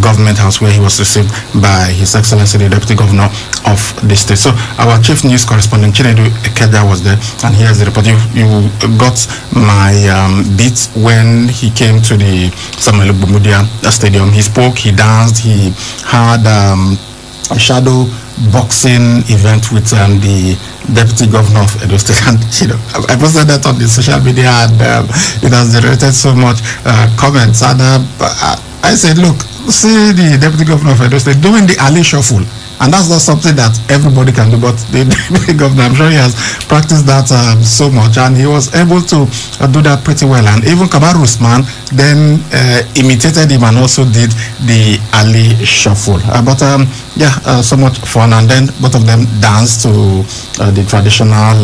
Government House, where he was received by His Excellency the Deputy Governor of the state. So our chief news correspondent Chinedu Ikeja was there, and here's the report. You got my beat when he came to the Samuel Bumudia Stadium. He spoke, he danced, he had a shadow boxing event with the Deputy Governor of Edo State, and I posted that on the social media, and it has generated so much comments. And I said, look, see the Deputy Governor of Edo State doing the Ali Shuffle, and that's not something that everybody can do, but the Deputy Governor, I'm sure he has practiced that so much, and he was able to do that pretty well. And even Kamaru Usman then imitated him and also did the Ali Shuffle. So much fun. And then both of them danced to the traditional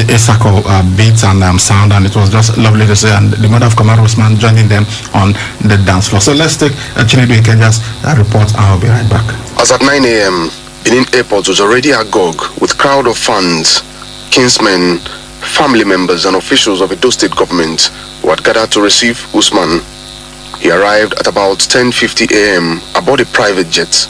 Isako beat and sound, and it was just lovely to see. And the mother of Kamaru Usman joining them on the dance floor. So let's take Chinedu Ikeja's report, and I'll be right back. As at 9 a.m., Benin Airport was already agog with crowd of fans, kinsmen, family members, and officials of Edo State government who had gathered to receive Usman. He arrived at about 10:50 a.m. aboard a private jet.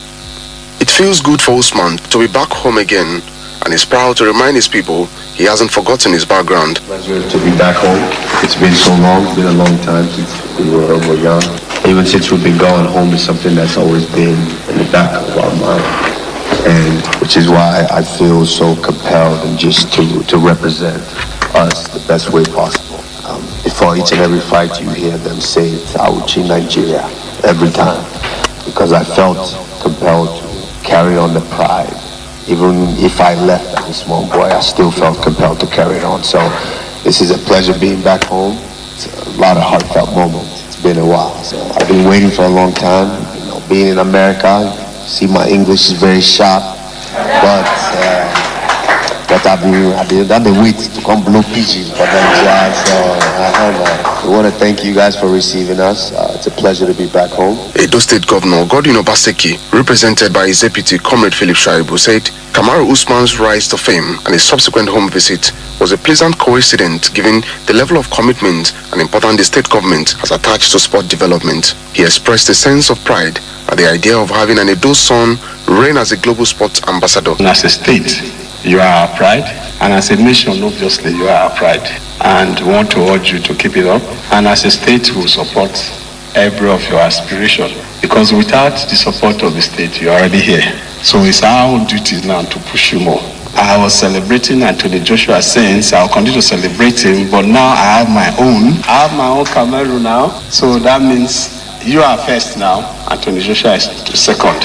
It feels good for Usman to be back home again, and is proud to remind his people he hasn't forgotten his background. Pleasure to be back home. It's been so long. It's been a long time since we were young. Even since we've been going, home is something that's always been in the back of our mind, and which is why I feel so compelled and just to represent us the best way possible. Before each and every fight, you hear them say it's Auchi Nigeria every time, because I felt compelled to carry on the pride. Even if I left as a small boy, I still felt compelled to carry it on. So this is a pleasure being back home. It's a lot of heartfelt moments. It's been a while. So I've been waiting for a long time. Being in America, see my English is very sharp, but I've been waiting to come blow pigeons for Nigeria. So I want to thank you guys for receiving us. It's a pleasure to be back home. Edo State Governor Godwin Obaseki, represented by his deputy Comrade Philip Shaibu, said Kamaru Usman's rise to fame and his subsequent home visit was a pleasant coincidence given the level of commitment and importance the state government has attached to sport development. He expressed a sense of pride at the idea of having an Edo son reign as a global sports ambassador. As a state, you are our pride, and as a nation, obviously, you are our pride, and we want to urge you to keep it up. And as a state, we will support every of your aspiration, because without the support of the state, you're already here. So it's our own duty now to push you more. I was celebrating Anthony Joshua since I'll continue to celebrate him, but now I have my own Cameroon now, so that means you are first now, Anthony Joshua is second.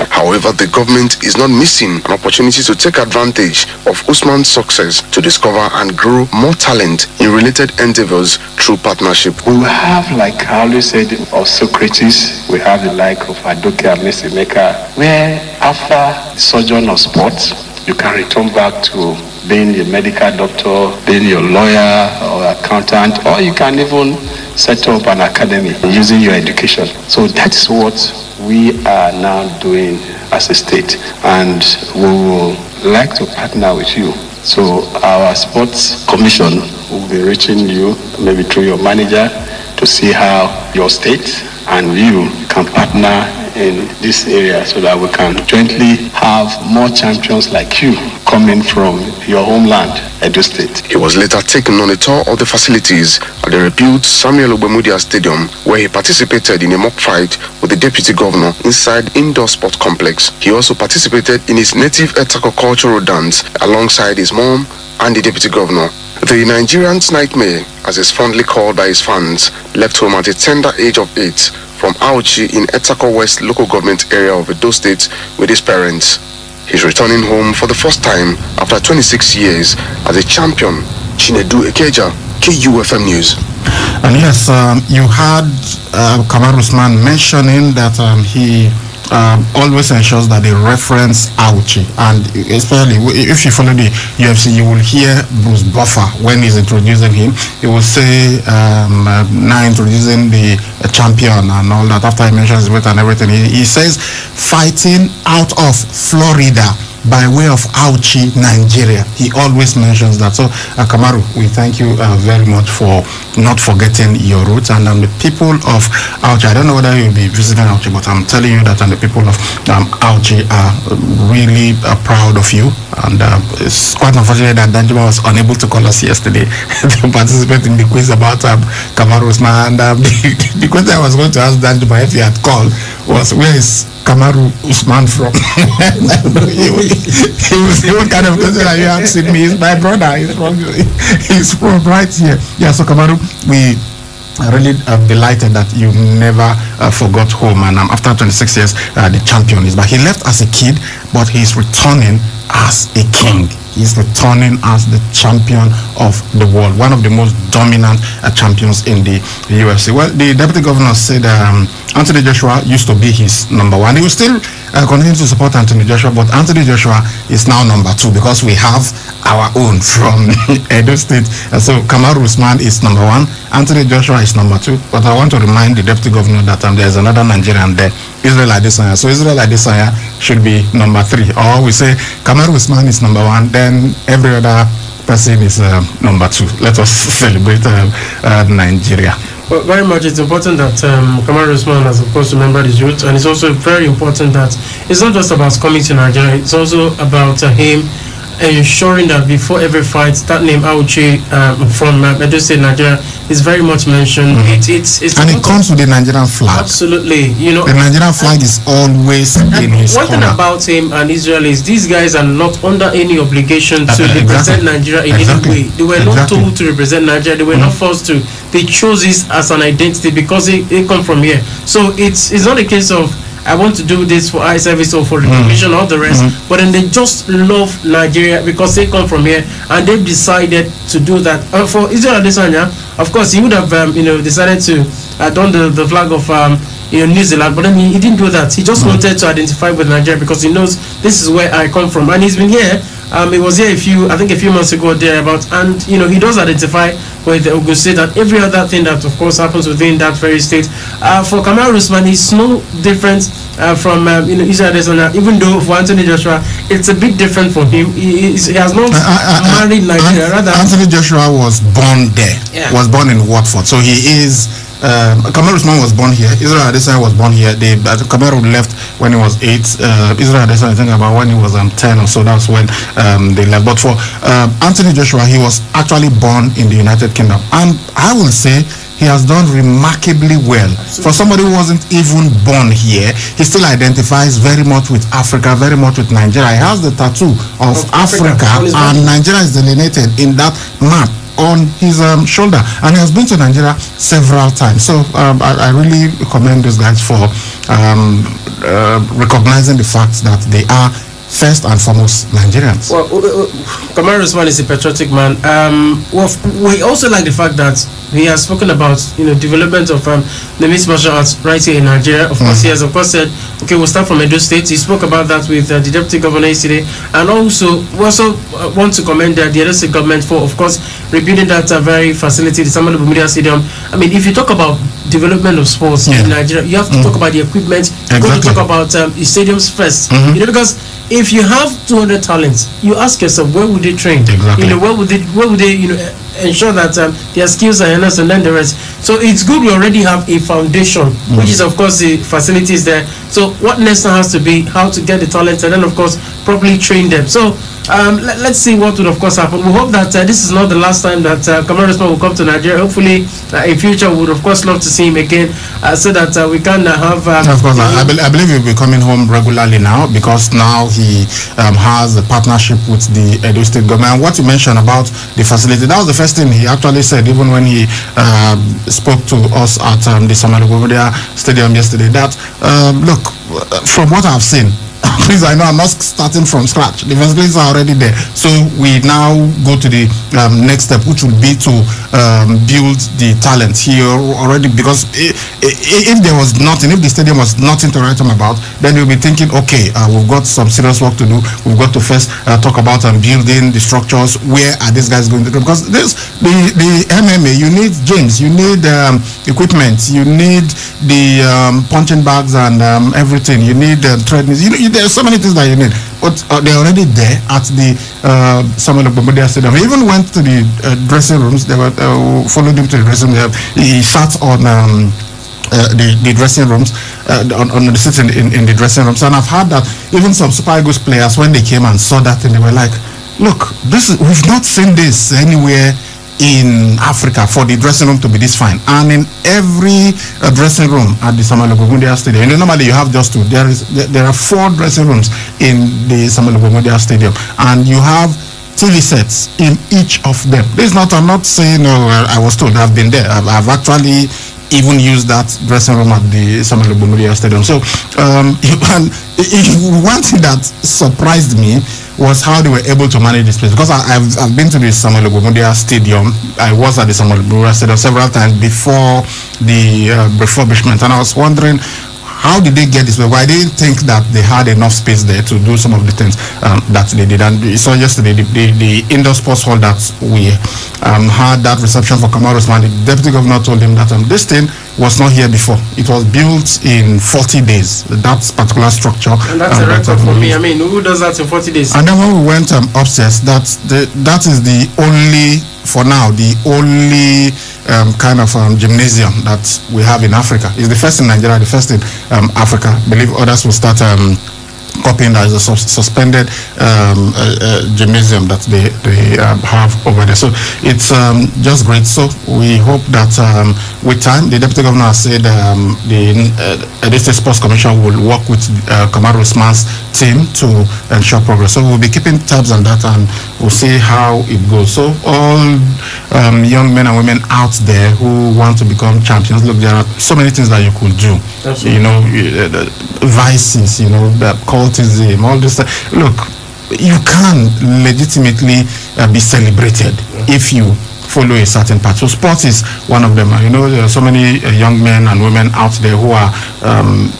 However, the government is not missing an opportunity to take advantage of Usman's success to discover and grow more talent in related endeavors through partnership. We will have, like I always said, of Socrates, we have the like of Adoke Amesimeka, where after the sojourn of sports, you can return back to being a medical doctor, being your lawyer or accountant, or you can even set up an academy using your education. So that's what we are now doing as a state, and we will like to partner with you. So our sports commission will be reaching you, maybe through your manager, to see how your state and you can partner in this area so that we can jointly have more champions like you coming from your homeland, Edo State. He was later taken on a tour of the facilities at the rebuilt Samuel Ogbemudia Stadium, where he participated in a mock fight with the deputy governor inside indoor sport complex. He also participated in his native Etako cultural dance alongside his mom and the deputy governor. The Nigerian's nightmare, as is fondly called by his fans, left home at a tender age of 8 from Auchi in Etako West local government area of Edo State with his parents. He's returning home for the first time after 26 years as a champion. Chinedu Ikeja, KUFM News. And yes, you heard Kamaru Usman mentioning that he always ensures that they reference Auchi, and especially if you follow the UFC, you will hear Bruce Buffer when he's introducing him. He will say, now introducing the champion and all that. After he mentions his weight and everything, he says, fighting out of Florida. by way of Auchi, Nigeria. He always mentions that. So, Kamaru, we thank you very much for not forgetting your roots. And the people of Auchi, I don't know whether you'll be visiting Auchi, but I'm telling you that the people of Auchi are really proud of you. And it's quite unfortunate that Danjuma was unable to call us yesterday to participate in the quiz about Kamaru Usman. And the question I was going to ask Danjuma if he had called was, where is Kamaru Usman from? He was what kind of question are you asking me? He's my brother. He's from right here. Yeah, so Kamaru, we really delighted that you never forgot home, and after 26 years the champion is back. He left as a kid, but he's returning as a king. He's returning as the champion of the world, one of the most dominant champions in the UFC. Well, the deputy governor said Anthony Joshua used to be his number one. He will still continue to support Anthony Joshua, but Anthony Joshua is now number two because we have our own from Edo State. So Kamaru Usman is number one, Anthony Joshua is number two. But I want to remind the deputy governor that there's another Nigerian there, Israel Adesanya. So Israel Adesanya should be number three. Or we say Kamaru Usman is number one, then every other person is number two. Let us celebrate Nigeria. Well, very much. It's important that Kamaru Usman has, of course, remembered his roots, and it's also very important that it's not just about coming to Nigeria. It's also about him ensuring that before every fight, that name Auchi from Edo State, Nigeria, is very much mentioned. It's and it comes with the Nigerian flag. Absolutely, you know, the Nigerian flag is always in his one corner. thing about him and Israel is these guys are not under any obligation to represent Nigeria in any way. They were not told to represent Nigeria. They were not forced to. They chose this as an identity because they come from here. So it's not a case of I want to do this for eye service or for recognition or the rest, but then they just love Nigeria because they come from here and they've decided to do that. For Israel Adesanya, of course, he would have decided to don the flag of New Zealand, but then he didn't do that. He just wanted to identify with Nigeria because he knows this is where I come from, and he's been here. He was here a few months ago thereabout, and he does identify with Ogun State and every other thing that of course happens within that very state. For Kamaru Usman, he's no different from Israel Adesanya, even though for Anthony Joshua it's a bit different for him. He has not married Nigeria. Rather, Anthony Joshua was born there. Yeah. Was born in Watford, so he is. Kamaru Usman was born here. Israel Adesanya was born here. Kamaru left when he was 8. Israel Adesanya, I think about when he was 10 or so. That's when they left. But for Anthony Joshua, he was actually born in the United Kingdom, and I will say he has done remarkably well. For somebody who wasn't even born here, he still identifies very much with Africa, very much with Nigeria. He has the tattoo of Africa and Nigeria is delineated in that map on his shoulder, and he has been to Nigeria several times. So I really commend those guys for recognizing the fact that they are first and foremost Nigerians. Well, Kamaru Usman is a patriotic man. We also like the fact that he has spoken about development of the mixed martial arts right here in Nigeria. Of course, he has said, okay, we'll start from Edo State. He spoke about that with the deputy governor yesterday, and also we also want to commend the Edo State government for, of course, rebuilding that very facility, the Samuel Bumudia Stadium. I mean, if you talk about development of sports in Nigeria, you have to talk about the equipment. You've got to talk about the stadiums first. Because if you have 200 talents, you ask yourself, where would they train? Exactly. Where would they ensure that their skills are enhanced, and then the rest. So it's good we already have a foundation, which is of course the facilities there. So what next has to be how to get the talents and then of course properly train them. So let's see what would of course happen. We hope that this is not the last time that Kamaru Usman will come to Nigeria. Hopefully in future we would of course love to see him again, so that we can have of course I believe he'll be coming home regularly now, because now he has a partnership with the Edo State government. And what you mentioned about the facility, that was the first thing he actually said, even when he spoke to us at the Samuel Bumudia Stadium yesterday, that look, from what I've seen, please, I know I'm not starting from scratch. The facilities are already there. So we now go to the next step, which will be to build the talent here already. Because if there was nothing, if the stadium was nothing to write home about, then you'll be thinking, okay, we've got some serious work to do. We've got to first talk about building the structures. Where are these guys going to go? Because the MMA, you need gyms, you need equipment, you need the punching bags and everything. You need treadmills. There's so many things that you need. they're already there at the Samuel Ogbomodia Stadium. He even went to the dressing rooms. They were followed him to the dressing room. He sat on the dressing rooms, on the seats in the dressing rooms. And I've heard that even some Super Eagles players, when they came and saw that, and they were like, "Look, we've not seen this anywhere in Africa for the dressing room to be this fine." And in every dressing room at the Samuel Ogbomodia Stadium, normally you have just two. There are 4 dressing rooms in the Samuel Ogbomodia Stadium, and you have TV sets in each of them. I'm not saying I was told. I've been there. I've actually even used that dressing room at the Samuel Ogbomodia Stadium. So one thing that surprised me was how they were able to manage this place, because I've been to the Samuel Ogbomodia Stadium. I was at the Samuel Ogbomodia Stadium several times before the refurbishment, and I was wondering, how did they get this way? Well, I didn't think that they had enough space there to do some of the things that they did. And you saw yesterday the indoor sports hall that we had that reception for Kamaru Usman. The deputy governor told him that this thing was not here before. It was built in 40 days, that particular structure. And that's a record for me. I mean, who does that in 40 days? And then when we went upstairs, that is the only, for now, the only kind of gymnasium that we have in Africa. It's the first in Nigeria, the first in Africa. I believe others will start copying that. Is a suspended gymnasium that they have over there. So it's just great. So we hope that with time, the deputy governor has said the Edo State Sports Commission will work with Kamaru Usman's team to ensure progress. So we'll be keeping tabs on that, and we'll see how it goes. So all young men and women out there who want to become champions, look, there are so many things that you could do. Absolutely. You know, vices, you know, the cultism, all this stuff. Look, you can legitimately be celebrated if you follow a certain path. So sports is one of them. You know, there are so many young men and women out there who are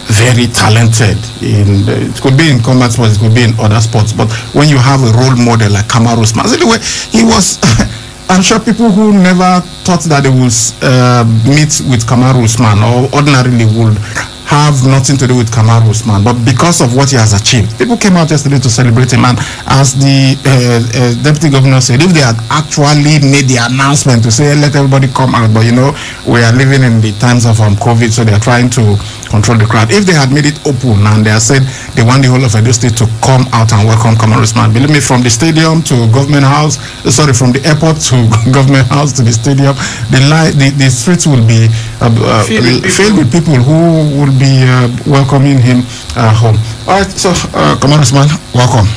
very talented. It could be in combat sports, it could be in other sports. But when you have a role model like Kamaru Usman, anyway, he was. I'm sure people who never thought that they would meet with Kamaru Usman or ordinarily would have nothing to do with Kamaru Usman, but because of what he has achieved, people came out yesterday to celebrate him. And as the deputy governor said, if they had actually made the announcement to say, let everybody come out, but you know, we are living in the times of COVID, so they are trying to control the crowd. If they had made it open and they had said they want the whole of Edo State to come out and welcome Kamaru Usman, believe me, from the stadium to government house, from the airport to government house to the stadium, the streets will be filled with people who will be welcoming him home. All right, so Kamaru Usman, welcome.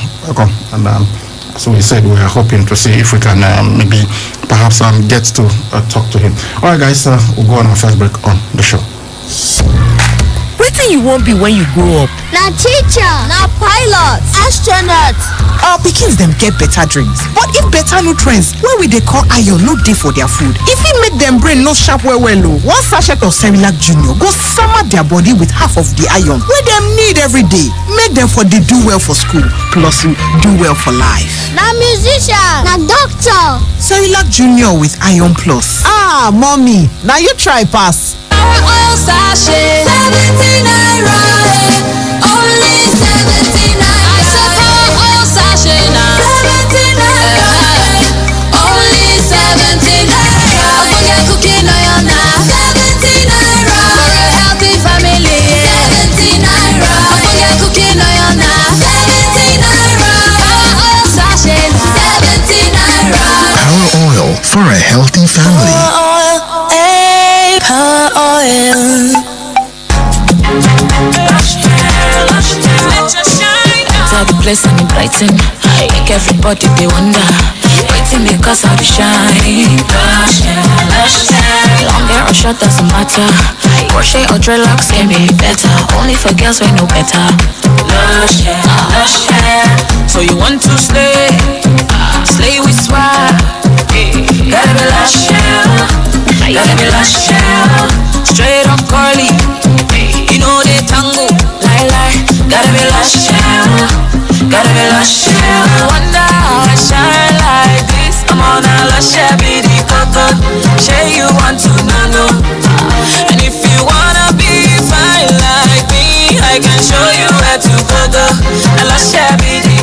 And so we said we are hoping to see if we can maybe perhaps get to talk to him. All right, guys, we'll go on our first break on the show. Wetin you wan be when you grow up? Na teacher, na pilot, astronaut. Our pikins dem get better dreams, but if better nutrients wey we dey call iron no dey for their food, e fit make dem brain no sharp well o. One sachet of Cerelac Junior go sama their body with half of the iron wey dem need every day, make dem for dey do well for school, plus do well for life. Na musician, na doctor. Cerelac Junior with Iron Plus. Ah, mommy, na you try pass. Oil sachet, 70 naira, only 70 naira. I support oil sachet now, 70 naira, only 70 naira. I'm gonna get cooking oil now, 70 naira, for a healthy family, 70 naira. I'm gonna get cooking oil now, 70 naira. Power oil sachet, 70 naira. Power oil for a healthy family. Power oil. Tell the place and it brighten. Make everybody they wonder. Waiting because I'll be shine. Lush hair, lush hair. Long hair or short doesn't matter. Crochet or dreadlocks can be better. Only for girls we know better. Lush hair, lush hair. So you want to slay? Slay with swag. Gotta be lush hair. Gotta be lush hair. Straight up curly. You know they tango. Lie. Gotta be lush hair. Gotta be lush hair. Wonder how I shine like this. I'm on a lush hair, be the coco. Say you want to know. And if you wanna be fine like me, I can show you where to go. A lush hair, be the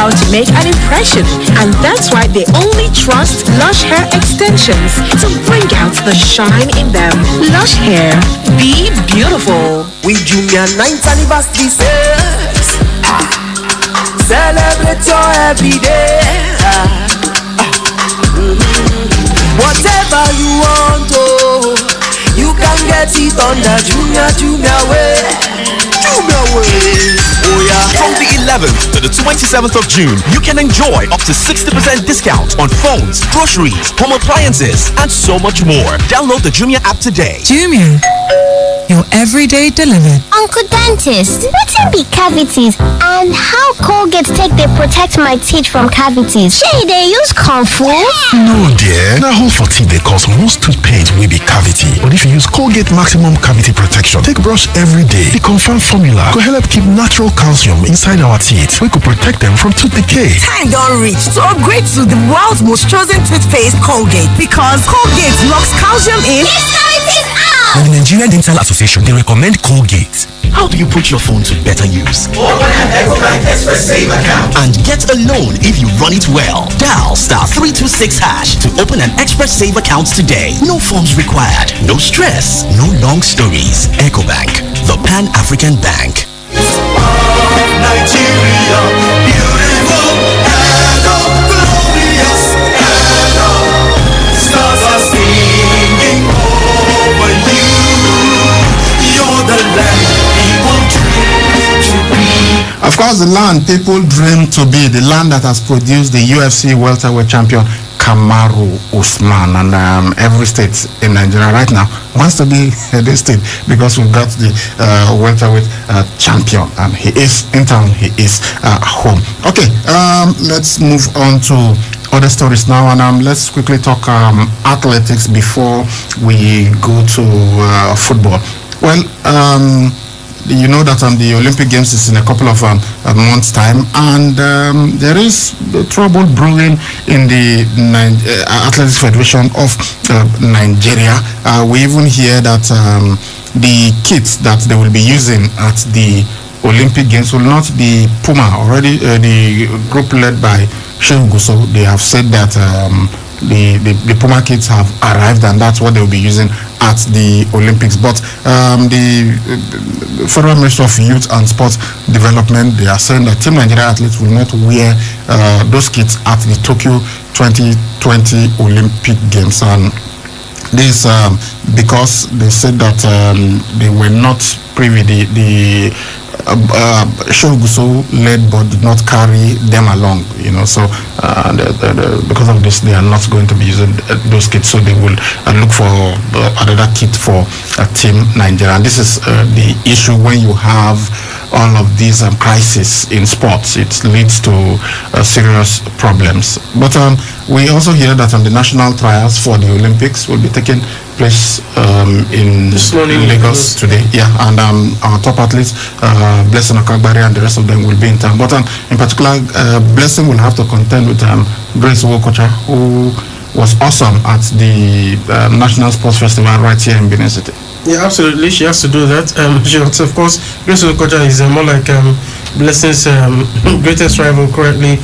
how to make an impression. And that's why they only trust Lush Hair Extensions to bring out the shine in them. Lush Hair, be beautiful. With Jumia 9th anniversary sales, celebrate your everyday. Whatever you want, oh, you can get it on the Jumia way. Jumia way. Oh yeah. From the 11th to the 27th of June, you can enjoy up to 60% discount on phones, groceries, home appliances, and so much more. Download the Jumia app today. Jumia, your everyday delivered. Uncle Dentist, what's be cavities and how Colgate take they protect my teeth from cavities? Shay, they use Kung Fu? No, dear. Now, hole for teeth they cause most tooth pain will be cavity. But if you use Colgate Maximum Cavity Protection, take brush every day. The confirmed formula could help keep natural calcium inside our teeth. We could protect them from tooth decay. Time don't reach to upgrade to the world's most chosen toothpaste, Colgate, because Colgate locks calcium in. And the Nigerian Dental Association, they recommend Colgate. How do you put your phone to better use? Open an Ecobank Express Save account and get a loan if you run it well. Dial *326# to open an Express Save account today. No forms required, no stress, no long stories. Ecobank, the Pan-African Bank. Nigeria, beautiful, glorious, stars are singing over you. You're the land people dream to be. Of course, the land people dream to be, the land that has produced the UFC welterweight champion Kamaru Usman, and every state in Nigeria right now wants to be this state because we've got the welterweight champion, and he is in town, he is home. Okay, let's move on to other stories now, and let's quickly talk athletics before we go to football. Well, you know that the Olympic Games is in a couple of months' time, and there is trouble brewing in the Athletics Federation of Nigeria. We even hear that the kits that they will be using at the Olympic Games will not be Puma. Already, the group led by Shehu Gusso, they have said that the Puma kits have arrived, and that's what they will be using at the Olympics. But the Federal Ministry of Youth and Sports Development, they are saying that Team Nigeria athletes will not wear those kits at the Tokyo 2020 Olympic Games. And this because they said that they were not privy, the Shehu Gusso led but did not carry them along, so because of this they are not going to be using those kits, so they will look for another kit for Team Nigeria. And this is the issue when you have all of these crises in sports. It leads to serious problems. But we also hear that the national trials for the Olympics will be taking place in Lagos today. Yeah, and our top athletes, Blessing Okagbare and the rest of them will be in town. But in particular, Blessing will have to contend with Grace Wokocha, who was awesome at the National Sports Festival right here in Benin City. Yeah, absolutely. She has to do that. Of course, Grace Wokocha is more like Blessing's greatest rival currently.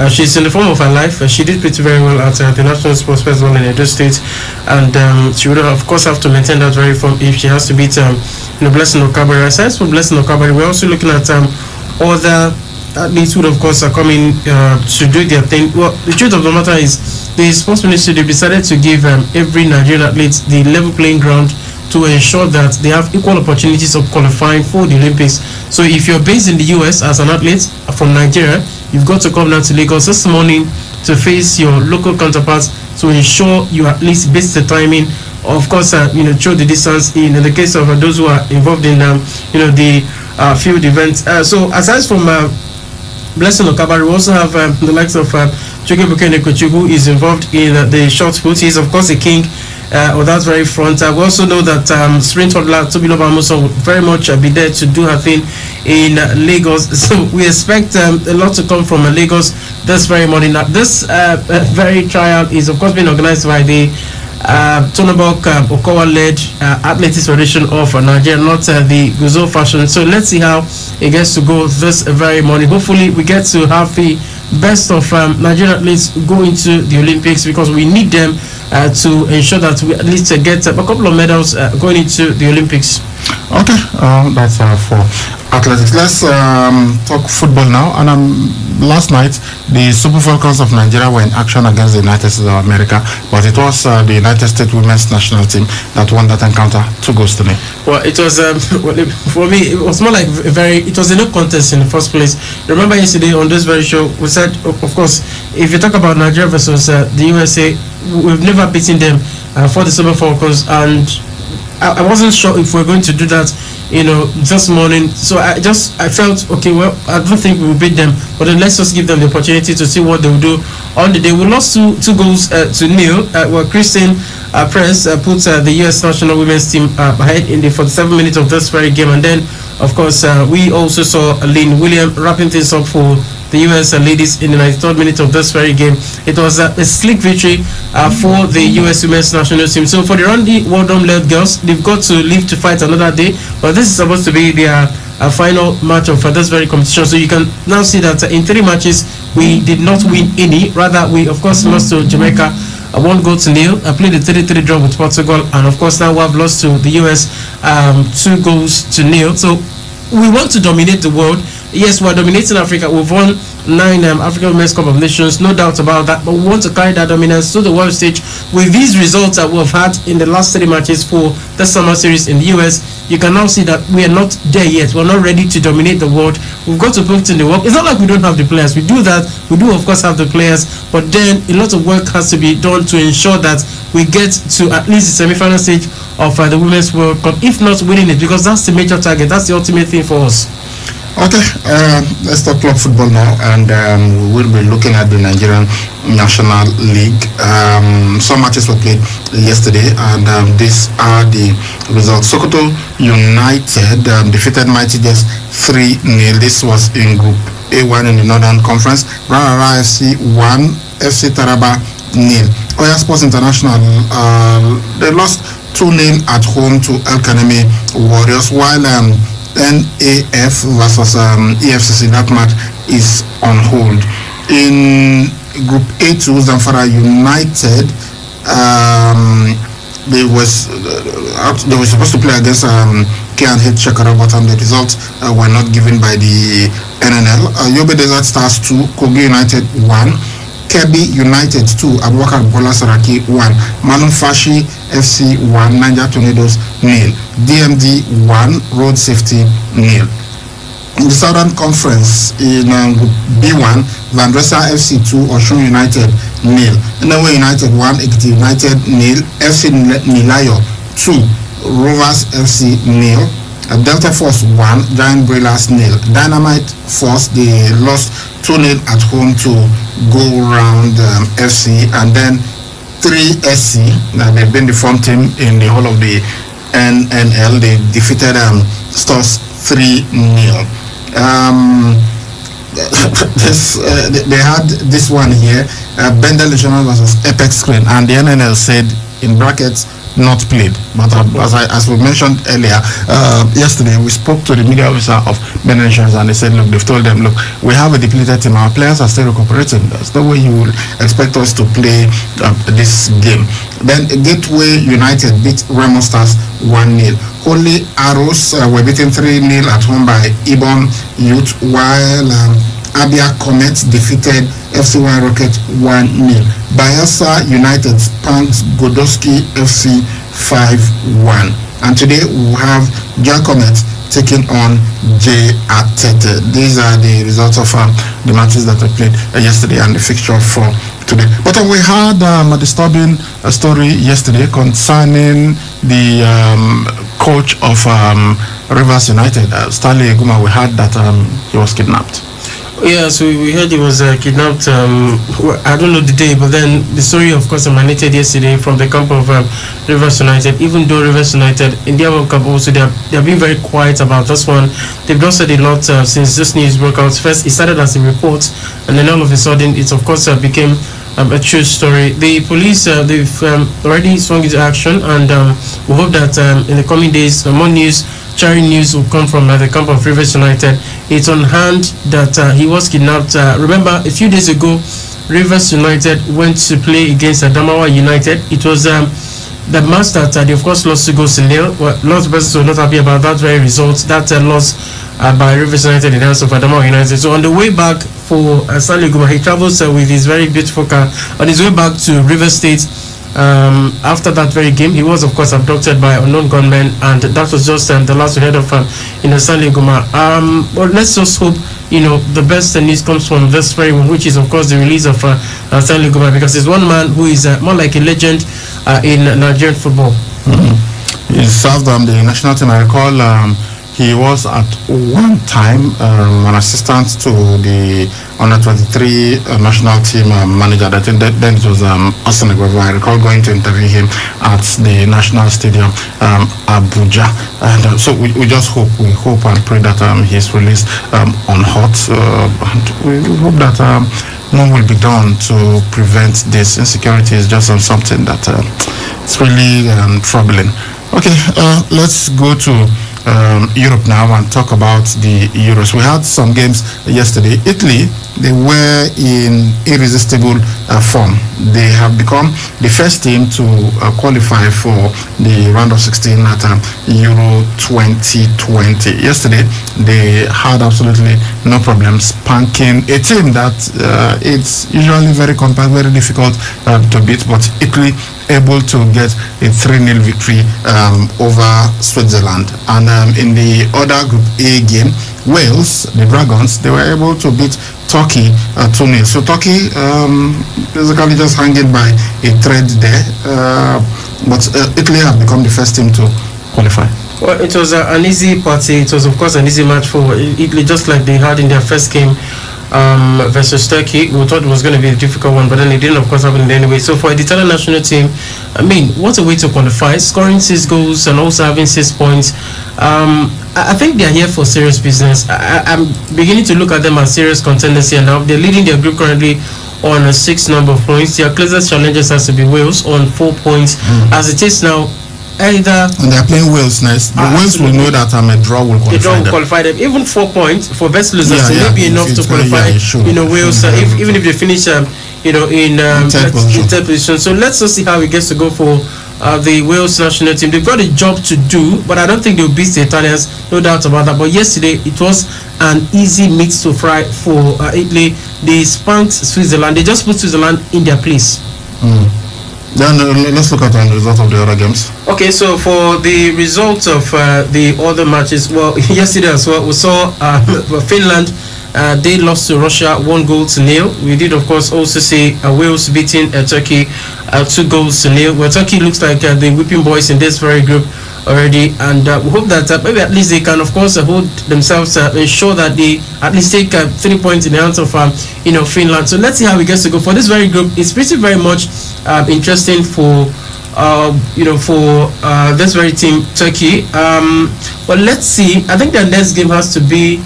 She's in the form of her life. She did pretty very well at the National Sports Festival in Edo State, and she would of course have to maintain that very form if she has to beat Blessing Okagbare. Aside from Blessing Okagbare, we're also looking at other athletes who of course are coming to do their thing. Well, the truth of the matter is the sports ministry, they decided to give every Nigerian athlete the level playing ground to ensure that they have equal opportunities of qualifying for the Olympics. So if you're based in the US as an athlete from Nigeria, you've got to come down to Lagos this morning to face your local counterparts to ensure you at least base the timing. Of course, show the distance in the case of those who are involved in the field events. So aside from Blessing Okagbare, we also have the likes of Chike Bukenekochi, who is involved in the short put. He's of course a king on that very front. We also know that sprint hurdler Tobiloba Amusan will very much be there to do her thing in Lagos. So we expect a lot to come from Lagos this very morning. Now, this very trial is of course being organized by the Tonobok Okowa-led Athletics Federation of Nigeria, not the Guzo fashion. So let's see how it gets to go this very morning. Hopefully we get to have the best of Nigerian athletes go into the Olympics, because we need them to ensure that we at least get a couple of medals going into the Olympics. Okay, that's for athletics. Let's talk football now. And last night, the Super Falcons of Nigeria were in action against the United States of America, but it was the United States women's national team that won that encounter 2-0. Well, it was for me, it was more like it was a no contest in the first place. Remember yesterday on this very show, we said, of course, if you talk about Nigeria versus the USA, we've never beaten them for the Super Falcons, and I wasn't sure if we're going to do that, this morning. So I felt, okay, well, I don't think we will beat them, but then let's just give them the opportunity to see what they will do on the day. We lost 2 goals to nil. Christine Press put the U.S. national women's team ahead in the 47 minutes of this very game, and then, of course, we also saw Lynn Williams wrapping things up for the U.S. ladies in the 93rd minute of this very game. It was a slick victory for the U.S. women's national team. So for the Randy Waldom-led girls, they've got to live to fight another day, but this is supposed to be their final match of this very competition. So you can now see that in 3 matches, we did not win any. Rather, we, of course, lost to Jamaica 1-0. Played a 3-3 draw with Portugal, and of course now we have lost to the US 2-0. So we want to dominate the world. Yes, we're dominating Africa. We've won 9 African Women's Cup of Nations, no doubt about that. But we want to carry that dominance to the world stage. With these results that we've had in the last 3 matches for the summer series in the US, you can now see that we are not there yet. We're not ready to dominate the world. We've got to put in the work. It's not like we don't have the players. We do that. We do, of course, have the players. But then a lot of work has to be done to ensure that we get to at least the semi-final stage of the Women's World Cup, if not winning it, because that's the major target. That's the ultimate thing for us. Okay, let's talk club football now, and we will be looking at the Nigerian National League. Some matches were played yesterday, and these are the results. Sokoto United defeated Mighty Jets 3-0. This was in Group A1 in the Northern Conference. Rara FC 1, FC Taraba 0. Oya Sports International, they lost 2-0 at home to El Kanemi Warriors, while NAF versus EFCC, that match is on hold. In Group A2, Zamfara United, they were supposed to play against K&H Shakara, but the results were not given by the NNL. Yobe Desert Stars 2, Kogi United 1, Kebi United 2, Abubakar Bola Saraki 1, Manu Fashi FC 1, Niger Tornadoes 0, DMD 1, Road Safety 0. In the Southern Conference, in Group B1, Vandresa FC 2, Oshun United 0, Nnewe United 1, Ekiti United 0, FC Nilayo 2, Rovers FC 0, Delta Force 1, Giant Broilers 0. Dynamite Force, they lost 2-0 at home to Go Round FC, and then 3SC, they've been the form team in the whole of the NNL. They defeated Stars 3-0. They had this one here, Bendel National versus Apex Screen, and the NNL said in brackets not played. But as we mentioned earlier, yesterday we spoke to the media officer of Bendel Nations, and they said, look, they've told them, look, we have a depleted team. Our players are still recuperating. There's no way you will expect us to play this game. Then Gateway United beat Remo Stars 1-0. Holy Arrows were beaten 3-0 at home by Ibom Youth, while Abia Comet defeated FC1 Rocket 1-0. Bayelsa United spanked Godoski FC 5-1. And today we have Jacomet taking on J Atete. These are the results of the matches that were played yesterday and the fixture for today. But we had a disturbing story yesterday concerning the coach of Rivers United, Stanley Eguma. We heard that he was kidnapped. Yes, we heard he was kidnapped. I don't know the day, but then the story, of course, emanated yesterday from the camp of Rivers United. Even though Rivers United in their World Cup also, they have been very quiet about this one. They've not said a lot since this news broke out. First, it started as a report, and then all of a sudden, it of course became a true story. The police they've already swung into action, and we hope that in the coming days, more news. Sharing news will come from the camp of Rivers United it's on hand that he was kidnapped. Remember, a few days ago, Rivers United went to play against Adamawa United. It was the match that they of course lost 2-0. Well, lots of persons were not happy about that very result. That loss by Rivers United in the hands of Adamawa United. So on the way back for Stanley Guma, he travels with his very beautiful car on his way back to Rivers State. After that very game, he was of course abducted by unknown gunmen, and that was just the last we heard of Stanley Guma. Well, let's just hope the best news comes from this very one, which is of course the release of Stanley Guma, because he's one man who is more like a legend in Nigerian football. He served the national team. I recall he was at one time an assistant to the under 23 national team manager. I think then it was Austin Egweva. I recall going to interview him at the national stadium, Abuja. And so we just hope and pray that he's released on hot. And we hope that more will be done to prevent this. Insecurity is just something that it's really troubling. Okay, let's go to Europe now and talk about the Euros. We had some games yesterday. Italy, they were in irresistible form. They have become the first team to qualify for the round of 16 at Euro 2020. Yesterday, they had absolutely no problem spanking a team that it's usually very compact, very difficult to beat, but Italy able to get a 3-0 victory over Switzerland. And in the other Group A game, Wales, the Dragons, they were able to beat Turkey 2-0. So Turkey basically just hanging by a thread there, but Italy have become the first team to qualify. Well, it was an easy party. It was of course an easy match for Italy, just like they had in their first game versus Turkey. We thought it was going to be a difficult one, but then it didn't of course happen in any way. So for the Italian national team, I mean, what a way to qualify, scoring 6 goals and also having 6 points. I think they are here for serious business. I'm beginning to look at them as serious contenders here now. They're leading their group currently on a 6 number of points. Their closest challengers has to be Wales on 4 points. As it is now, either and they are playing Wales next. The Wales will know that a draw will qualify them. Even 4 points for best losers will be enough to qualify. Wales, even if they finish, in third position. So let's just see how it gets to go for the Wales national team. They've got a job to do, but I don't think they'll beat the Italians, no doubt about that. But yesterday it was an easy meat to fry for Italy. They spanked Switzerland. They just put Switzerland in their place. Then let's look at the result of the other games. Okay, so for the results of the other matches, well, yesterday as well, we saw Finland. They lost to Russia 1-0. We did, of course, also see Wales beating Turkey 2-0. Well, Turkey looks like the whipping boys in this very group already, and we hope that maybe at least they can, of course, hold themselves, ensure that they at least take 3 points in the hands of Finland. So let's see how it gets to go for this very group. It's pretty very much interesting for this very team, Turkey. But let's see. I think their next game has to be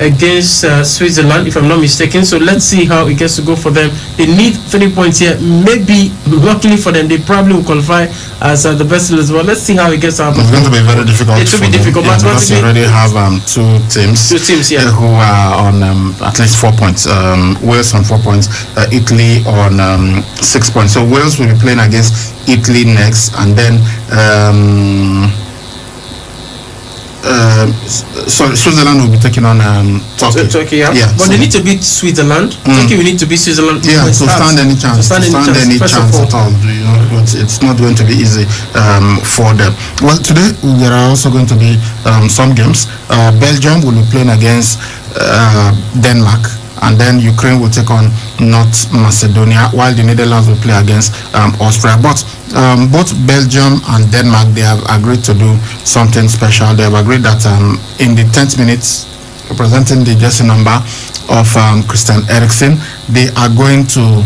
against Switzerland, if I'm not mistaken. So let's see how it gets to go for them. They need 3 points here. Maybe, luckily for them, they probably will qualify as the best as well. Let's see how it gets to happen. It's going to be very difficult. It will be difficult, because you already have two teams who are on at least 4 points. Wales on 4 points, Italy on 6 points. So Wales will be playing against Italy next, and then Switzerland will be taking on Turkey. But they need to beat Switzerland. Turkey will need to beat Switzerland. Yeah, to stand any chance. At all. It's not going to be easy for them. Well, today there are also going to be some games. Belgium will be playing against Denmark, and then Ukraine will take on North Macedonia, while the Netherlands will play against Austria. But both Belgium and Denmark, they have agreed to do something special. They have agreed that in the 10th minutes, representing the jersey number of Christian Eriksen, they are going to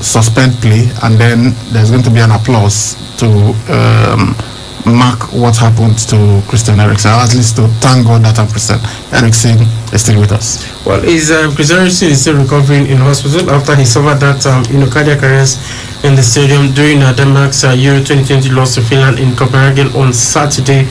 suspend play, and then there's going to be an applause to mark what happened to Christian Eriksen, at least to thank God that Christian Eriksen is still with us. Well, Christian Eriksen is still recovering in hospital after he suffered that cardiac arrest in the stadium during Denmark's Euro 2020 loss to Finland in Copenhagen on Saturday.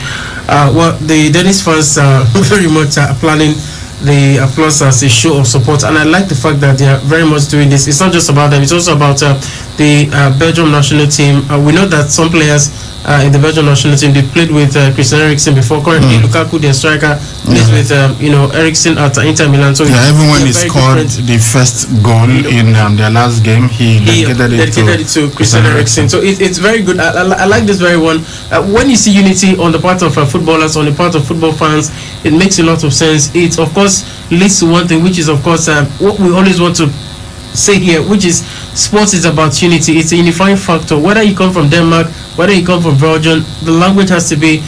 Well, the Danish fans are very much planning the applause as a show of support, and I like the fact that they are very much doing this. It's not just about them; it's also about the Belgium national team. We know that some players in the Belgium national team, they played with Christian Eriksen before. Currently, Lukaku, their striker, plays with Eriksen at Inter Milan. So even when he scored the first goal in their last game, he dedicated it to Christian Eriksen. So it's very good. I like this very one. When you see unity on the part of footballers, on the part of football fans, it makes a lot of sense. It of course leads to one thing, which is of course what we always want to say here, which is sports is about unity. It's a unifying factor. Whether you come from Denmark, whether you come from Belgium, the language has to be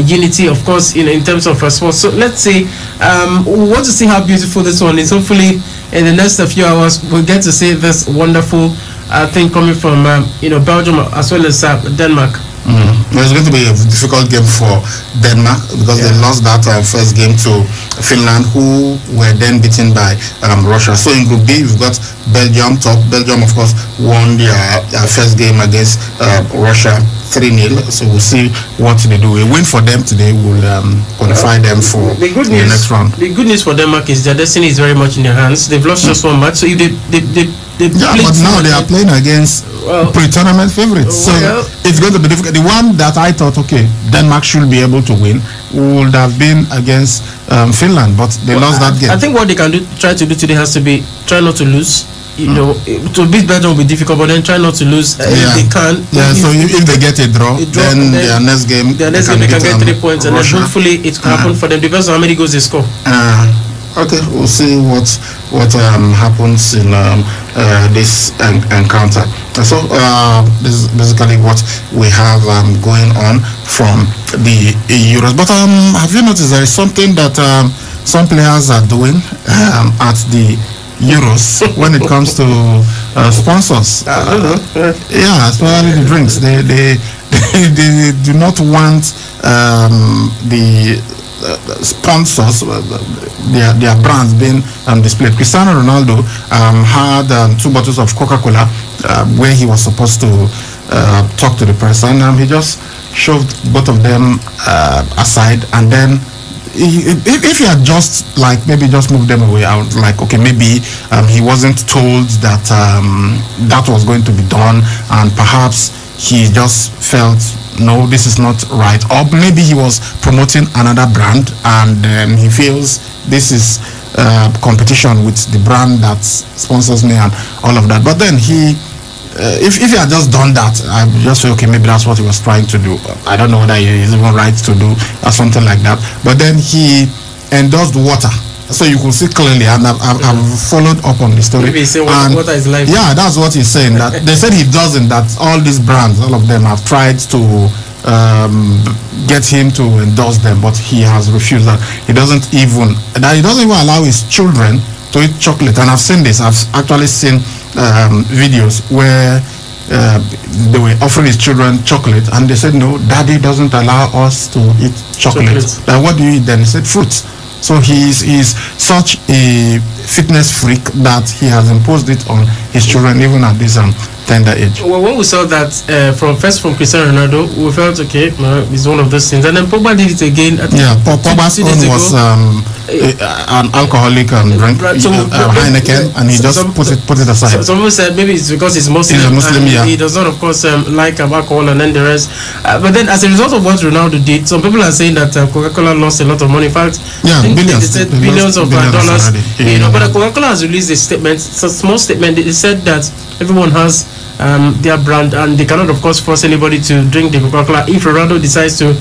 unity, of course, in terms of sports. So let's see. We want to see how beautiful this one is. Hopefully, in the next few hours, we'll get to see this wonderful thing coming from Belgium as well as Denmark. It's going to be a difficult game for Denmark because they lost that first game to Finland, who were then beaten by Russia. So in Group B, we've got Belgium top. Belgium, of course, won their first game against Russia 3-0. So we'll see what they do. A win for them today will qualify them for the next round. The good news for Denmark is their destiny is very much in their hands. They've lost just one match, so if they but now they are playing against pre-tournament favorites, so it's going to be difficult. The one that I thought, okay, Denmark should be able to win would have been against Finland, but they lost that game. I think what they can try to do today has to be try not to lose. To beat Belgium will be difficult, but then try not to lose if they can. So if they get a draw, then their next game they can get 3 points, and then hopefully it can happen for them. Depends on how many goals they score. Okay, we'll see what happens in this encounter. So this is basically what we have going on from the Euros. But have you noticed there is something that some players are doing at the Euros when it comes to sponsors? Especially the drinks. They do not want the sponsors, their brands being displayed. Cristiano Ronaldo had 2 bottles of Coca-Cola where he was supposed to talk to the press, and he just shoved both of them aside, and then if he had just maybe just moved them away, I would okay, maybe he wasn't told that that was going to be done, and perhaps he just felt no, this is not right, or maybe he was promoting another brand and he feels this is competition with the brand that sponsors me and all of that. But then he if he had just done that, I would just say okay, maybe that's what he was trying to do. I don't know whether he is even right to do or something like that. But then he endorsed water, so you could see clearly, and I've followed up on the story. Maybe he said water is life. Yeah, that's what he's saying. That they said he doesn't. That all these brands, all of them, have tried to get him to endorse them, but he has refused. That he doesn't even allow his children to eat chocolate. And I've seen this. I've actually seen videos where they were offering his children chocolate, and they said no, daddy doesn't allow us to eat chocolate. Like, what do you eat then? He said fruits. So he's such a fitness freak that he has imposed it on his children even at this tender age. Well, when we saw that from Cristiano Ronaldo, we felt okay, it's one of those things. And then Pogba did it again. Pogba's own was an alcoholic drink, Heineken, and he just put it aside. Some people said maybe it's because he's Muslim. He's a Muslim, He does not, of course, like alcohol and then the rest. But then, as a result of what Ronaldo did, some people are saying that Coca-Cola lost a lot of money. In fact, billions. They said billions of dollars. But Coca-Cola has released a statement. It's a small statement. They said that everyone has their brand, and they cannot, of course, force anybody to drink the Coca-Cola. If Ronaldo decides to,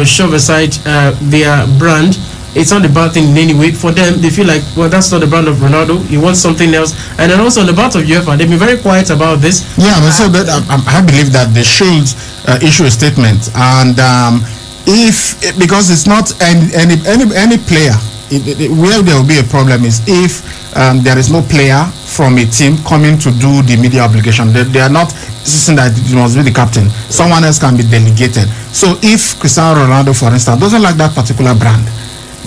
shove aside their brand, it's not a bad thing in any way. For them, they feel like, well, that's not the brand of Ronaldo. He wants something else. And then also on the part of UEFA, they've been very quiet about this. Yeah, but so that I believe that they should issue a statement, and because it's not any player. Where there will be a problem is if there is no player from a team coming to do the media obligation. They are not insisting that it must be the captain. Someone else can be delegated. So if Cristiano Ronaldo, for instance, doesn't like that particular brand,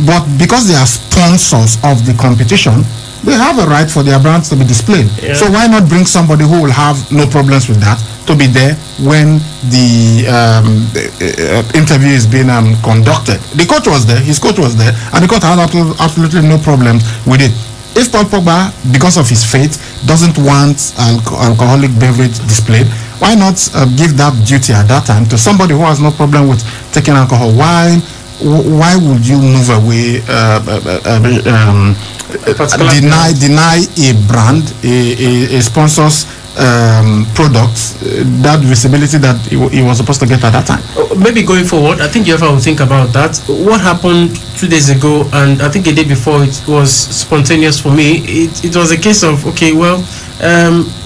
but because they are sponsors of the competition, they have a right for their brands to be displayed. Yeah. So why not bring somebody who will have no problems with that to be there when the interview is being conducted? The coach was there, his coach was there, and the coach had absolutely no problem with it. If Paul Pogba, because of his faith, doesn't want alcoholic beverage displayed, why not give that duty at that time to somebody who has no problem with taking alcohol? Why would you move away, deny a brand, a sponsor's products that visibility that he was supposed to get at that time? Maybe going forward, I think UEFA will think about that. What happened 2 days ago, and I think a day before, it was spontaneous for me. It was a case of, okay, well,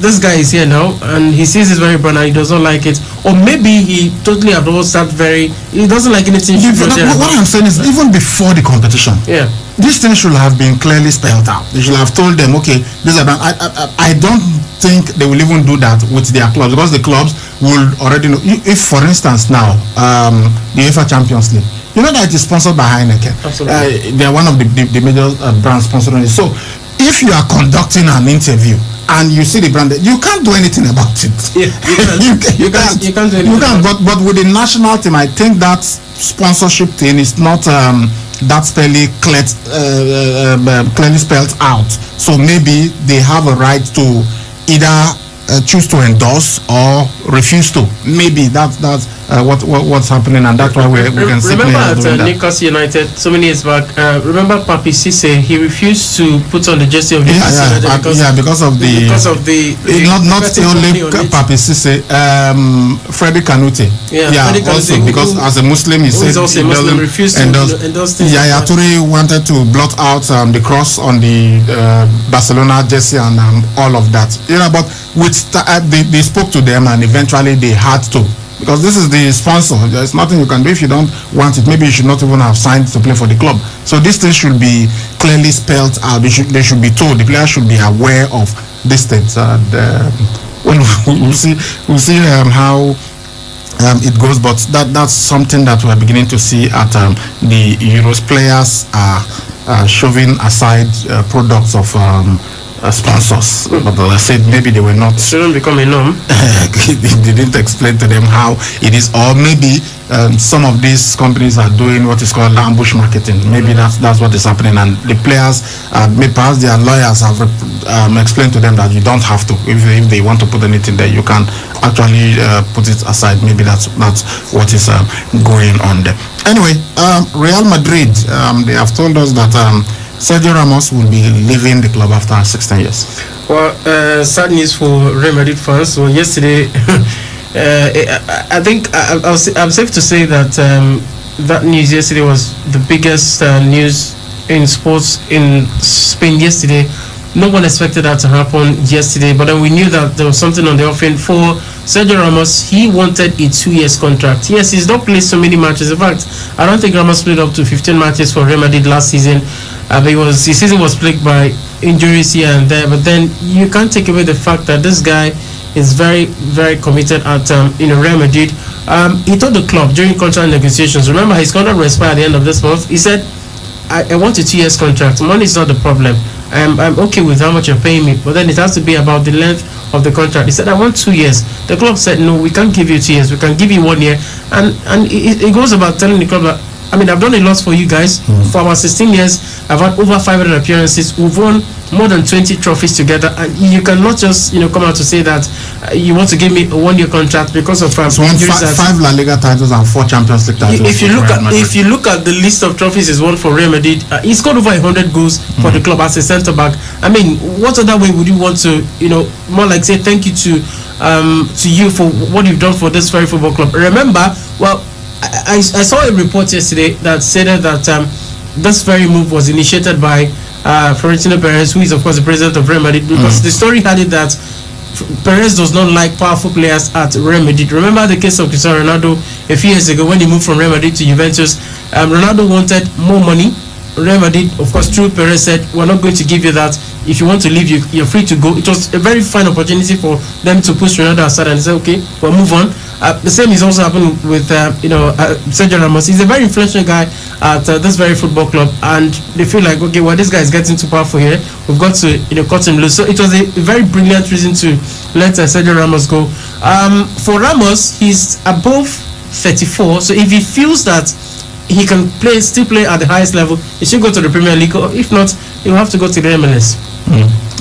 this guy is here now and he sees this very brand and he does not like it, or maybe he totally adores that he doesn't like anything. What I'm saying is, even before the competition, this thing should have been clearly spelled out. They should have told them, okay, this is I don't think they will even do that with their clubs, because the clubs will already know. If, for instance, now the UEFA Champions League, you know that it is sponsored by Heineken. Absolutely. They are one of the major brands sponsoring it. So if you are conducting an interview and you see the brand, you can't do anything about it. Yeah, you can't do anything. You can't. But with the national team, I think that sponsorship thing is not that clearly spelled out. So maybe they have a right to either choose to endorse or refuse to. Maybe that's what's happening, and that's why we can remember at Newcastle United so many years back. Remember Papi Cisse? He refused to put on the jersey of Newcastle United because of the not only Papi Cisse, Freddie Kanute. Also because as a Muslim, he said he doesn't refuse to endorse things. Yaya Toure wanted to blot out the cross on the Barcelona jersey and all of that. But with they spoke to them and eventually they had to, because this is the sponsor. There's nothing you can do if you don't want it. Maybe you should not even have signed to play for the club. So this thing should be clearly spelled out. They should be told. The players should be aware of these things. And we'll see how it goes. But that's something that we're beginning to see at the Euros. Players are shoving aside products of sponsors, but I said maybe they were not. Shouldn't become a norm. They didn't explain to them how it is, or maybe some of these companies are doing what is called ambush marketing. Maybe that's what is happening, and the players, perhaps their lawyers have explained to them that you don't have to. If they want to put anything there, you can actually put it aside. Maybe that's what is going on there. Anyway, Real Madrid, they have told us that Sergio Ramos will be leaving the club after 16 years. Well, sad news for Real Madrid fans. So yesterday, I think I'm safe to say that that news yesterday was the biggest news in sports in Spain yesterday. No one expected that to happen yesterday, but then we knew that there was something on the offering for Sergio Ramos. He wanted a 2-year contract. Yes, he's not played so many matches. In fact, I don't think Ramos played up to 15 matches for Real Madrid last season. His season was plagued by injuries here and there, but then you can't take away the fact that this guy is very, very committed at Real Madrid. He told the club during contract negotiations, remember his contract will expire at the end of this month, he said, I want a 2-year contract. Money is not the problem. I'm okay with how much you're paying me, but then it has to be about the length of the contract. He said, I want 2 years. The club said, no, we can't give you 2 years. We can give you 1 year. And it goes about telling the club that, I've done a lot for you guys. For our 16 years, I've had over 500 appearances. We've won more than 20 trophies together. And you cannot just, come out to say that you want to give me a 1-year contract because of five La Liga titles and 4 Champions League titles. If you look at the list of trophies he's won for Real Madrid, he's scored over 100 goals for the club as a centre back. What other way would you want to, more like say thank you to you for what you've done for this very football club? Remember, I saw a report yesterday that said that this very move was initiated by Florentino Perez, who is of course the president of Real Madrid, because the story had it that Perez does not like powerful players at Real Madrid. Remember the case of Cristiano Ronaldo a few years ago when he moved from Real Madrid to Juventus. Ronaldo wanted more money. Real Madrid, of course, through Perez said, we're not going to give you that. If you want to leave, you're free to go. It was a very fine opportunity for them to push Ronaldo aside and say, okay, we'll move on. The same is also happening with Sergio Ramos. He's a very influential guy at this very football club, and they feel like, okay, well, this guy is getting too powerful here. We've got to cut him loose. So it was a very brilliant reason to let Sergio Ramos go. For Ramos, he's above 34, so if he feels that he can still play at the highest level, he should go to the Premier League, or if not, he'll have to go to the MLS.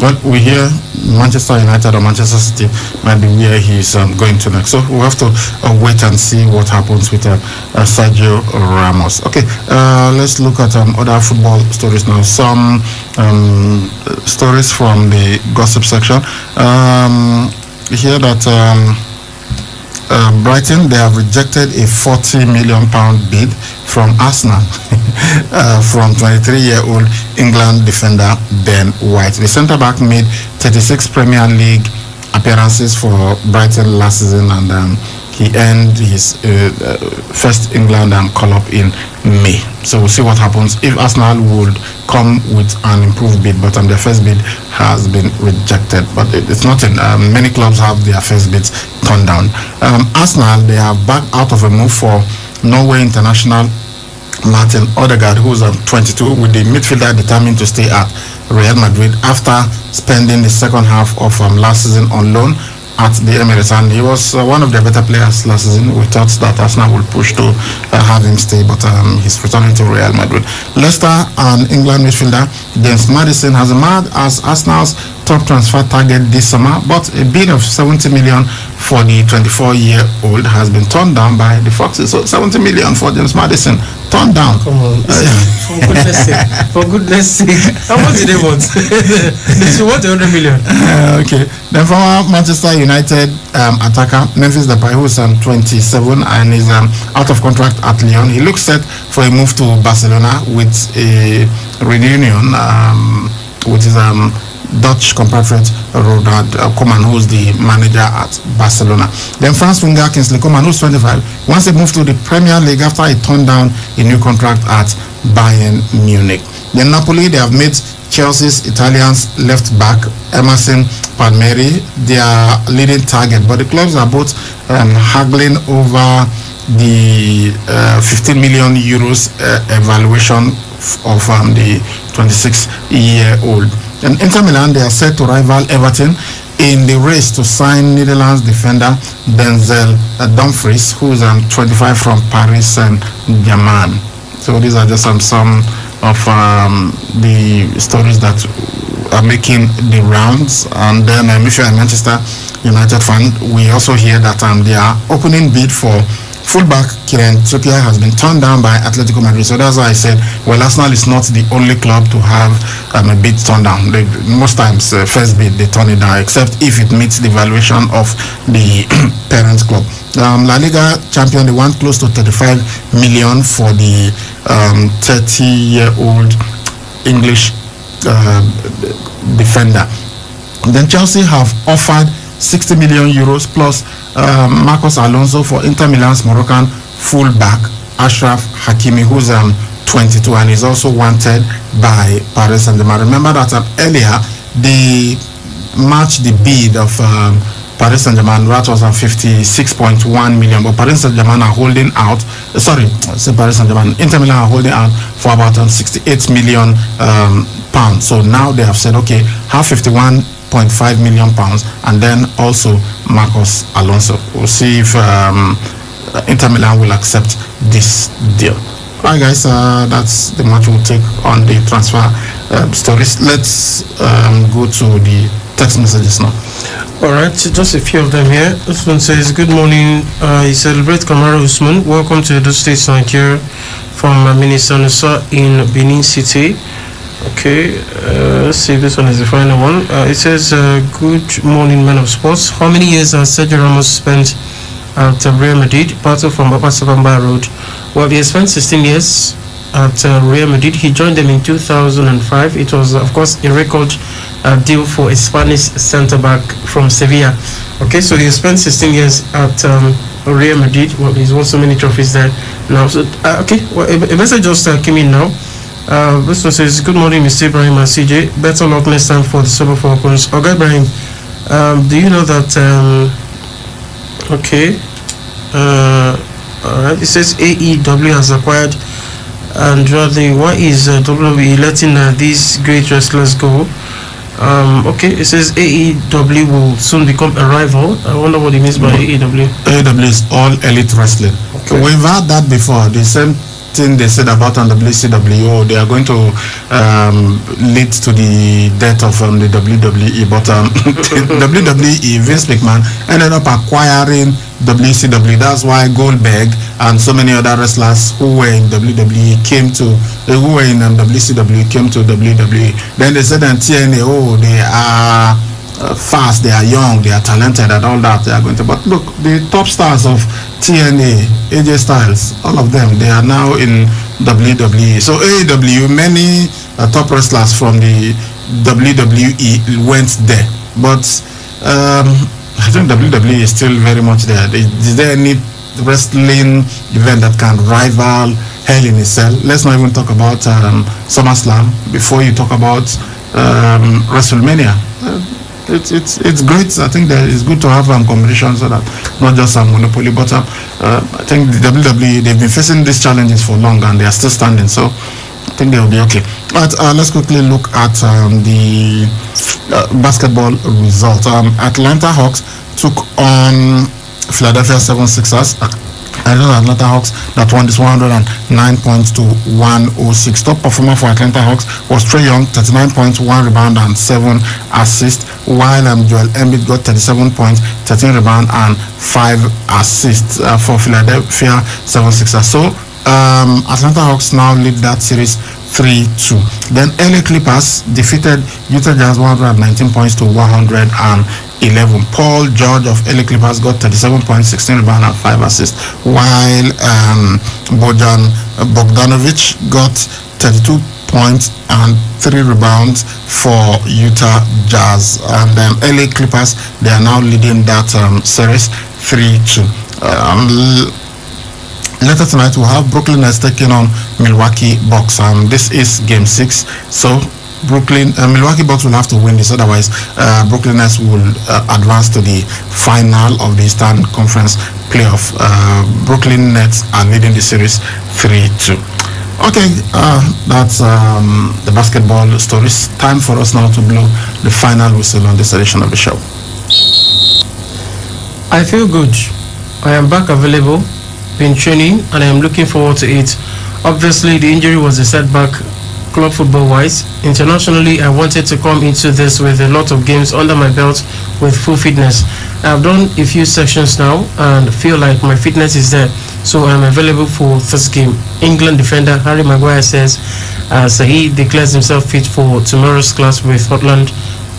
Well, we hear Manchester United or Manchester City might be where he's going to next. So we'll have to wait and see what happens with Sergio Ramos. Okay, let's look at other football stories now. Some stories from the gossip section. Hear that Brighton, they have rejected a £40 million bid from Arsenal from 23-year-old England defender Ben White. The centre-back made 36 Premier League appearances for Brighton last season, and he earned his first England call-up in May. So we'll see what happens if Arsenal would come with an improved bid, but their first bid has been rejected. But it's nothing. Many clubs have their first bids turned down. Arsenal, they have backed out of a move for Norway international Martin Odegaard, who's 22, with the midfielder determined to stay at Real Madrid after spending the second half of last season on loan at the Emirates, and he was one of their better players last season. We thought that Arsenal would push to have him stay, but he's returning to Real Madrid. Leicester and England midfielder James Maddison has emerged as Arsenal's top transfer target this summer, but a bid of 70 million for the 24-year-old has been turned down by the Foxes. So 70 million for James Maddison, turned down. Come on, for goodness sake. For goodness sake. How much did they want? They should want 100 million. Okay. Then former Manchester United attacker Memphis Depay, who's 27 and is out of contract at Lyon. He looks set for a move to Barcelona with a reunion with his Dutch compatriot Ronald Koeman, who's the manager at Barcelona. Then France winger Kingsley Coman, who's 25, wants to move to the Premier League after he turned down a new contract at Bayern Munich. Then Napoli, they have made Chelsea's Italians left back Emerson Palmieri their leading target, but the clubs are both haggling over the 15 million euros evaluation of the 26-year-old. And Inter Milan, they are set to rival Everton in the race to sign Netherlands defender Denzel Dumfries, who is 25 from Paris Saint-Germain. So these are just some of the stories that are making the rounds. And then if you're a Manchester United fan, we also hear that their opening bid for fullback Kieran Trippier has been turned down by Atletico Madrid. So that's why I said, well, Arsenal is not the only club to have a bid turned down. Most times, first bid, they turn it down, except if it meets the valuation of the parent club. La Liga champion, they want close to 35 million for the 30-year-old English defender. Then Chelsea have offered 60 million euros plus Marcos Alonso for Inter Milan's Moroccan fullback Ashraf Hakimi, who's 22 and is also wanted by Paris Saint-Germain. Remember that earlier they matched the bid of Paris Saint-Germain. That was 56.1 million, but Paris Saint-Germain are holding out. Paris Saint-Germain, Inter Milan are holding out for about 68 million pounds. So now they have said, okay, have 51.5 million pounds, and then also Marcos Alonso. We'll see if Inter Milan will accept this deal. Alright guys, that's the much we'll take on the transfer stories. Let's go to the text messages now. Alright, just a few of them here. This one says, good morning, you celebrate Kamara Usman. Welcome to the States, Nigeria, from Minister Nusa in Benin City. Okay, let's see if this one is the final one. It says, good morning, men of sports. How many years has Sergio Ramos spent at Real Madrid, battle from Abasabamba Road? Well, he has spent 16 years at Real Madrid. He joined them in 2005. It was, of course, a record deal for a Spanish centre-back from Sevilla. Okay, so he has spent 16 years at Real Madrid. Well, he's won so many trophies there now. So, okay, well, a message just came in now. This one says, good morning, Mr. Ibrahim and CJ. Better luck next time for the Super Falcons. Okay, Ibrahim, do you know that, okay, Alright, it says AEW has acquired Andrade. Why is WWE letting these great wrestlers go? Okay, it says AEW will soon become a rival. I wonder what it means by AEW. AEW is All Elite Wrestling. Okay. We've had that before. The same thing they said about WCW. They are going to lead to the death of the WWE. But WWE, Vince McMahon ended up acquiring WCW. That's why Goldberg and so many other wrestlers who were in WWE who were in WCW came to WWE. Then they said in TNA, they are fast, they are young, they are talented, and all that. They are going to. But look, the top stars of TNA, AJ Styles, all of them, they are now in WWE. So AEW, many top wrestlers from the WWE went there. But I think WWE is still very much there. Is there any wrestling event that can rival Hell in a Cell? Let's not even talk about SummerSlam before you talk about WrestleMania. It's great. I think that it's good to have competition so that not just a monopoly, but I think the WWE, they've been facing these challenges for long and they are still standing. So I think they will be okay. But let's quickly look at the basketball result. Atlanta Hawks took on Philadelphia 76ers. Atlanta Hawks that won this 109 points to 106. Top performer for Atlanta Hawks was Trae Young, 39 points, 1 rebound and 7 assists, while Joel Embiid got 37 points, 13 rebound and 5 assists for Philadelphia 76ers. So Atlanta Hawks now lead that series 3-2. Then LA Clippers defeated Utah Jazz 119 points to 111. Paul George of LA Clippers got 37 points, 16 rebounds and 5 assists, while Bojan Bogdanovic got 32 points and 3 rebounds for Utah Jazz. And LA Clippers, they are now leading that series 3-2. Later tonight we'll have Brooklyn Nets taking on Milwaukee Bucks. This is game 6. So Milwaukee Bucks will have to win this, otherwise Brooklyn Nets will advance to the final of the Eastern Conference playoff. Brooklyn Nets are leading the series 3-2. Okay, that's the basketball stories. Time for us now to blow the final whistle on this edition of the show. I feel good. I am back available, been training, and I am looking forward to it. Obviously, the injury was a setback club football wise. Internationally, I wanted to come into this with a lot of games under my belt with full fitness. I've done a few sessions now and feel like my fitness is there, so I'm available for this game. England defender Harry Maguire says he declares himself fit for tomorrow's clash with Scotland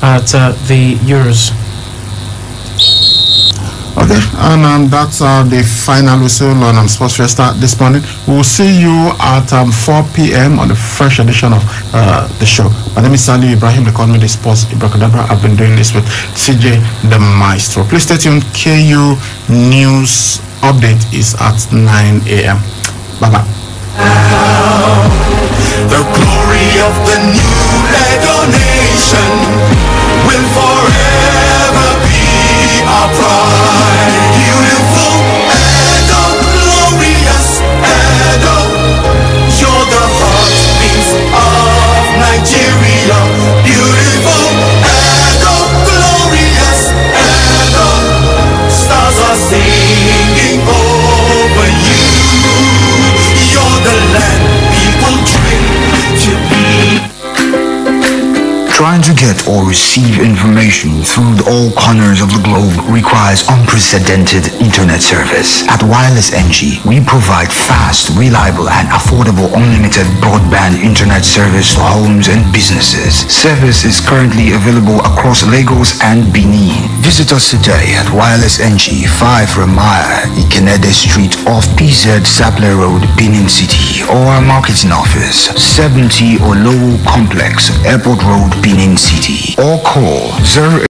at the Euros. Okay, and that's the final whistle on Sports Fiesta this morning. We'll see you at 4 p.m. on the fresh edition of the show. My name is Sali Ibrahim. They call me the Sports Ibracadabra. I've been doing this with CJ the Maestro. Please stay tuned. KU News Update is at 9 a.m. Bye-bye. The glory of the new Lego nation will forever be our pride. Beautiful Edo, glorious Edo, you're the heartbeats of Nigeria. Beautiful Edo, glorious Edo, stars are singing over you. You're the land people dream to be. Trying to get or receive information through all corners of the globe requires unprecedented internet service. At Wireless NG, we provide fast, reliable, and affordable unlimited broadband internet service to homes and businesses. Service is currently available across Lagos and Benin. Visit us today at Wireless NG, 5 Ramaya, Ikenede Street off PZ Sapler Road, Benin City, or our marketing office, 70 Olowo Complex, Airport Road, Benin City, or call 0